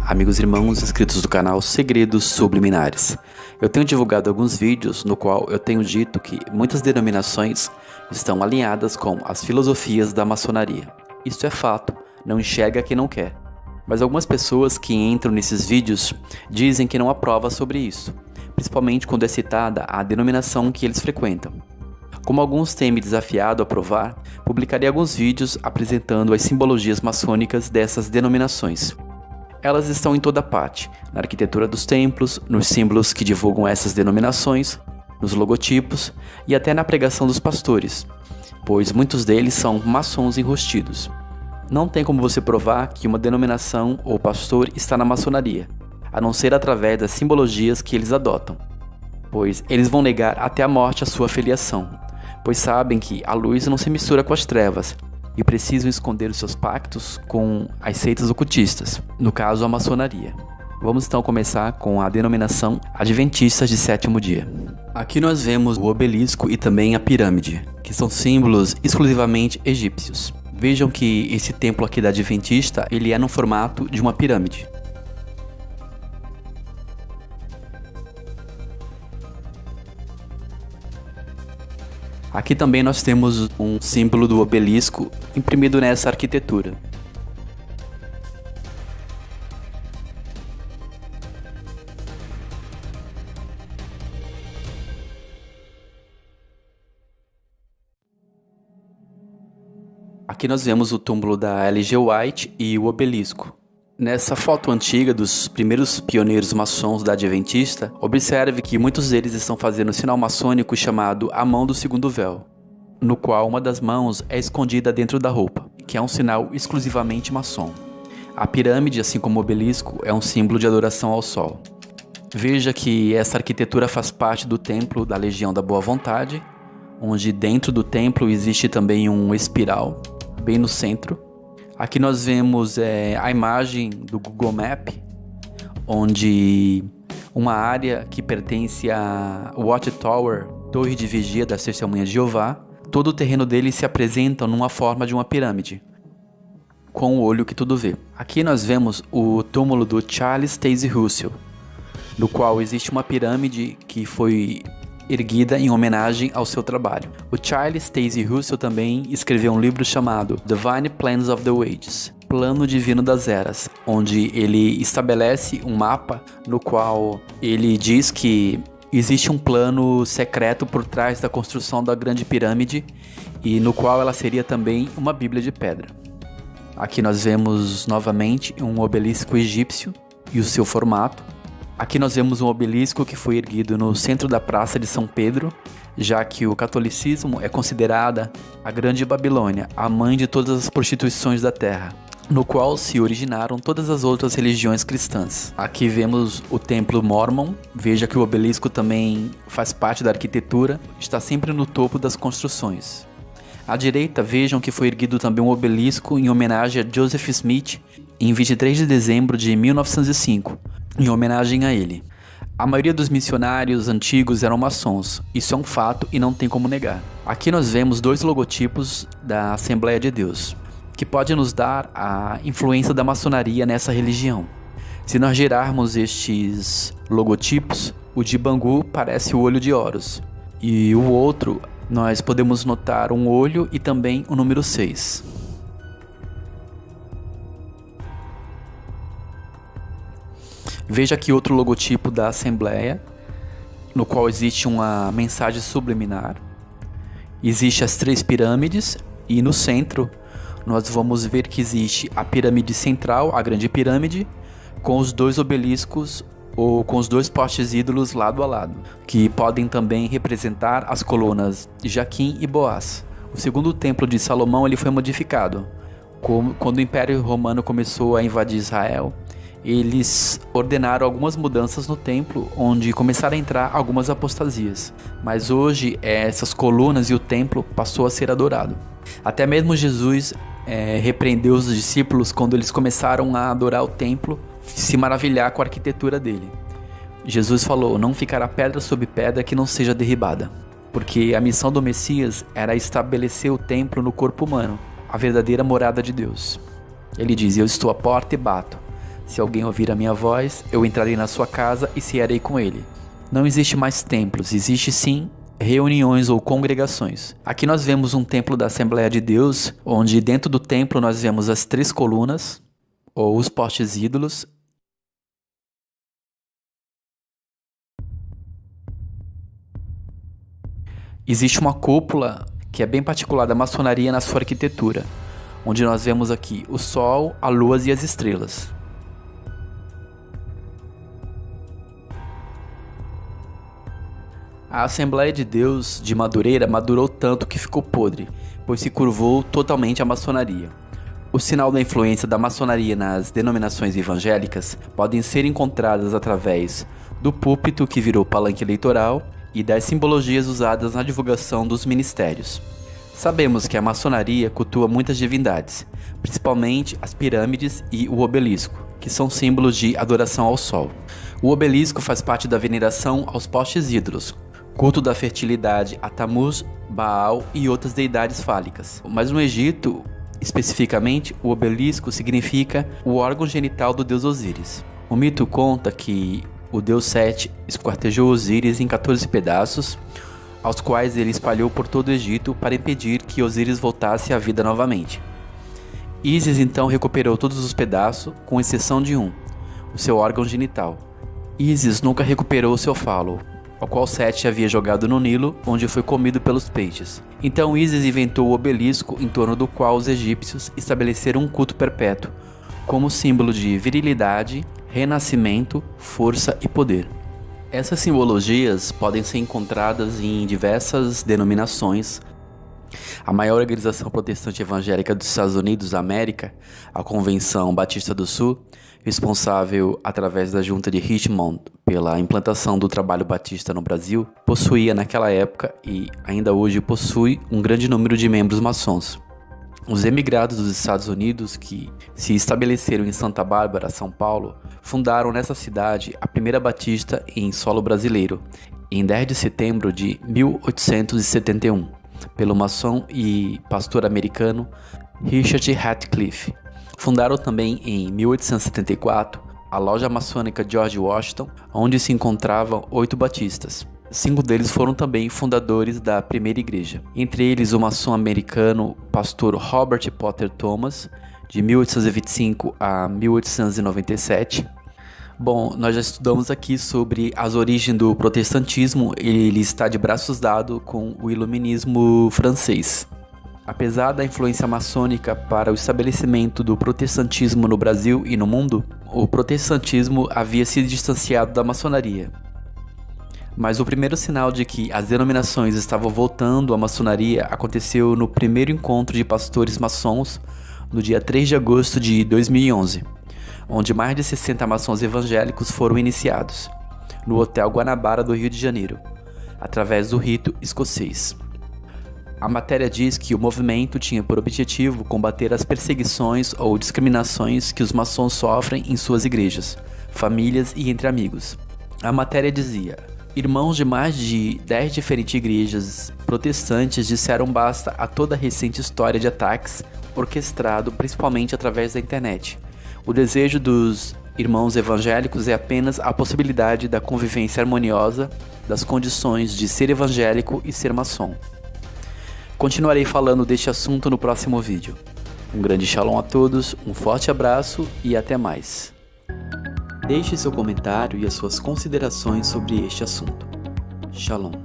amigos e irmãos inscritos do canal Segredos Subliminares. Eu tenho divulgado alguns vídeos no qual eu tenho dito que muitas denominações estão alinhadas com as filosofias da maçonaria. Isso é fato, não enxerga quem não quer. Mas algumas pessoas que entram nesses vídeos dizem que não há prova sobre isso, principalmente quando é citada a denominação que eles frequentam. Como alguns têm me desafiado a provar, publicarei alguns vídeos apresentando as simbologias maçônicas dessas denominações. Elas estão em toda parte, na arquitetura dos templos, nos símbolos que divulgam essas denominações, nos logotipos e até na pregação dos pastores, pois muitos deles são maçons enrostidos. Não tem como você provar que uma denominação ou pastor está na maçonaria, a não ser através das simbologias que eles adotam, pois eles vão negar até a morte a sua filiação, pois sabem que a luz não se mistura com as trevas e precisam esconder os seus pactos com as seitas ocultistas, no caso a maçonaria. Vamos então começar com a denominação Adventistas de Sétimo Dia. Aqui nós vemos o obelisco e também a pirâmide, que são símbolos exclusivamente egípcios. Vejam que esse templo aqui da Adventista, ele é no formato de uma pirâmide. Aqui também nós temos um símbolo do obelisco imprimido nessa arquitetura. Aqui nós vemos o túmulo da L.G. White e o obelisco. Nessa foto antiga dos primeiros pioneiros maçons da Adventista, observe que muitos deles estão fazendo um sinal maçônico chamado a mão do segundo véu, no qual uma das mãos é escondida dentro da roupa, que é um sinal exclusivamente maçom. A pirâmide, assim como o obelisco, é um símbolo de adoração ao sol. Veja que essa arquitetura faz parte do templo da Legião da Boa Vontade, onde dentro do templo existe também um espiral, bem no centro. Aqui nós vemos a imagem do Google Map, onde uma área que pertence à Watchtower, Torre de Vigia das Testemunhas de Jeová, todo o terreno dele se apresenta numa forma de uma pirâmide, com o olho que tudo vê. Aqui nós vemos o túmulo do Charles Taze Russell, no qual existe uma pirâmide que foi erguida em homenagem ao seu trabalho. O Charles Taze Russell também escreveu um livro chamado Divine Plans of the Ages, Plano Divino das Eras, onde ele estabelece um mapa no qual ele diz que existe um plano secreto por trás da construção da Grande Pirâmide e no qual ela seria também uma Bíblia de pedra. Aqui nós vemos novamente um obelisco egípcio e o seu formato. Aqui nós vemos um obelisco que foi erguido no centro da Praça de São Pedro, já que o catolicismo é considerada a Grande Babilônia, a mãe de todas as prostituições da terra, no qual se originaram todas as outras religiões cristãs. Aqui vemos o Templo Mormon, veja que o obelisco também faz parte da arquitetura, está sempre no topo das construções. À direita, vejam que foi erguido também um obelisco em homenagem a Joseph Smith, em 23 de dezembro de 1905, em homenagem a ele. A maioria dos missionários antigos eram maçons, isso é um fato e não tem como negar. Aqui nós vemos dois logotipos da Assembleia de Deus, que pode nos dar a influência da maçonaria nessa religião. Se nós girarmos estes logotipos, o de Bangu parece o olho de Horus, e o outro nós podemos notar um olho e também o número 6. Veja aqui outro logotipo da Assembleia, no qual existe uma mensagem subliminar. Existem as 3 pirâmides e no centro nós vamos ver que existe a pirâmide central, a Grande Pirâmide, com os 2 obeliscos ou com os 2 postes ídolos lado a lado, que podem também representar as colunas de Jaquim e Boaz. O segundo templo de Salomão ele foi modificado. Quando o Império Romano começou a invadir Israel, eles ordenaram algumas mudanças no templo, onde começaram a entrar algumas apostasias. Mas hoje essas colunas e o templo passou a ser adorado. Até mesmo Jesus repreendeu os discípulos quando eles começaram a adorar o templo, se maravilhar com a arquitetura dele. Jesus falou: não ficará pedra sobre pedra que não seja derribada, porque a missão do Messias era estabelecer o templo no corpo humano, a verdadeira morada de Deus. Ele diz: eu estou à porta e bato. Se alguém ouvir a minha voz, eu entrarei na sua casa e cearei com ele. Não existe mais templos, existe sim reuniões ou congregações. Aqui nós vemos um templo da Assembleia de Deus, onde dentro do templo nós vemos as 3 colunas, ou os postes ídolos. Existe uma cúpula que é bem particular da maçonaria na sua arquitetura, onde nós vemos aqui o Sol, a Lua e as estrelas. A Assembleia de Deus de Madureira madurou tanto que ficou podre, pois se curvou totalmente à maçonaria. O sinal da influência da maçonaria nas denominações evangélicas podem ser encontradas através do púlpito que virou palanque eleitoral e das simbologias usadas na divulgação dos ministérios. Sabemos que a maçonaria cultua muitas divindades, principalmente as pirâmides e o obelisco, que são símbolos de adoração ao sol. O obelisco faz parte da veneração aos postes ídolos, culto da fertilidade a Tammuz, Baal e outras deidades fálicas. Mas no Egito, especificamente, o obelisco significa o órgão genital do deus Osíris. O mito conta que o deus Sete esquartejou Osíris em 14 pedaços, aos quais ele espalhou por todo o Egito para impedir que Osíris voltasse à vida novamente. Ísis então recuperou todos os pedaços, com exceção de um, o seu órgão genital. Ísis nunca recuperou seu falo, ao qual Sete havia jogado no Nilo, onde foi comido pelos peixes. Então Ísis inventou o obelisco em torno do qual os egípcios estabeleceram um culto perpétuo, como símbolo de virilidade, renascimento, força e poder. Essas simbologias podem ser encontradas em diversas denominações. A maior organização protestante evangélica dos Estados Unidos da América, a Convenção Batista do Sul, responsável através da Junta de Richmond pela implantação do trabalho batista no Brasil, possuía naquela época e ainda hoje possui um grande número de membros maçons. Os emigrados dos Estados Unidos que se estabeleceram em Santa Bárbara, São Paulo, fundaram nessa cidade a primeira batista em solo brasileiro, em 10 de setembro de 1871, pelo maçom e pastor americano Richard Ratcliffe. Fundaram também em 1874 a loja maçônica George Washington, onde se encontravam 8 batistas. 5 deles foram também fundadores da primeira igreja, entre eles o maçom americano pastor Robert Potter Thomas, de 1825 a 1897. Bom, nós já estudamos aqui sobre as origens do protestantismo. Ele está de braços dados com o iluminismo francês. Apesar da influência maçônica para o estabelecimento do protestantismo no Brasil e no mundo, o protestantismo havia se distanciado da maçonaria. Mas o primeiro sinal de que as denominações estavam voltando à maçonaria aconteceu no primeiro encontro de pastores maçons, no dia 3 de agosto de 2011, onde mais de 60 maçons evangélicos foram iniciados, no Hotel Guanabara do Rio de Janeiro, através do rito escocês. A matéria diz que o movimento tinha por objetivo combater as perseguições ou discriminações que os maçons sofrem em suas igrejas, famílias e entre amigos. A matéria dizia: irmãos de mais de 10 diferentes igrejas protestantes disseram basta a toda a recente história de ataques orquestrado principalmente através da internet. O desejo dos irmãos evangélicos é apenas a possibilidade da convivência harmoniosa das condições de ser evangélico e ser maçom. Continuarei falando deste assunto no próximo vídeo. Um grande shalom a todos, um forte abraço e até mais. Deixe seu comentário e as suas considerações sobre este assunto. Shalom.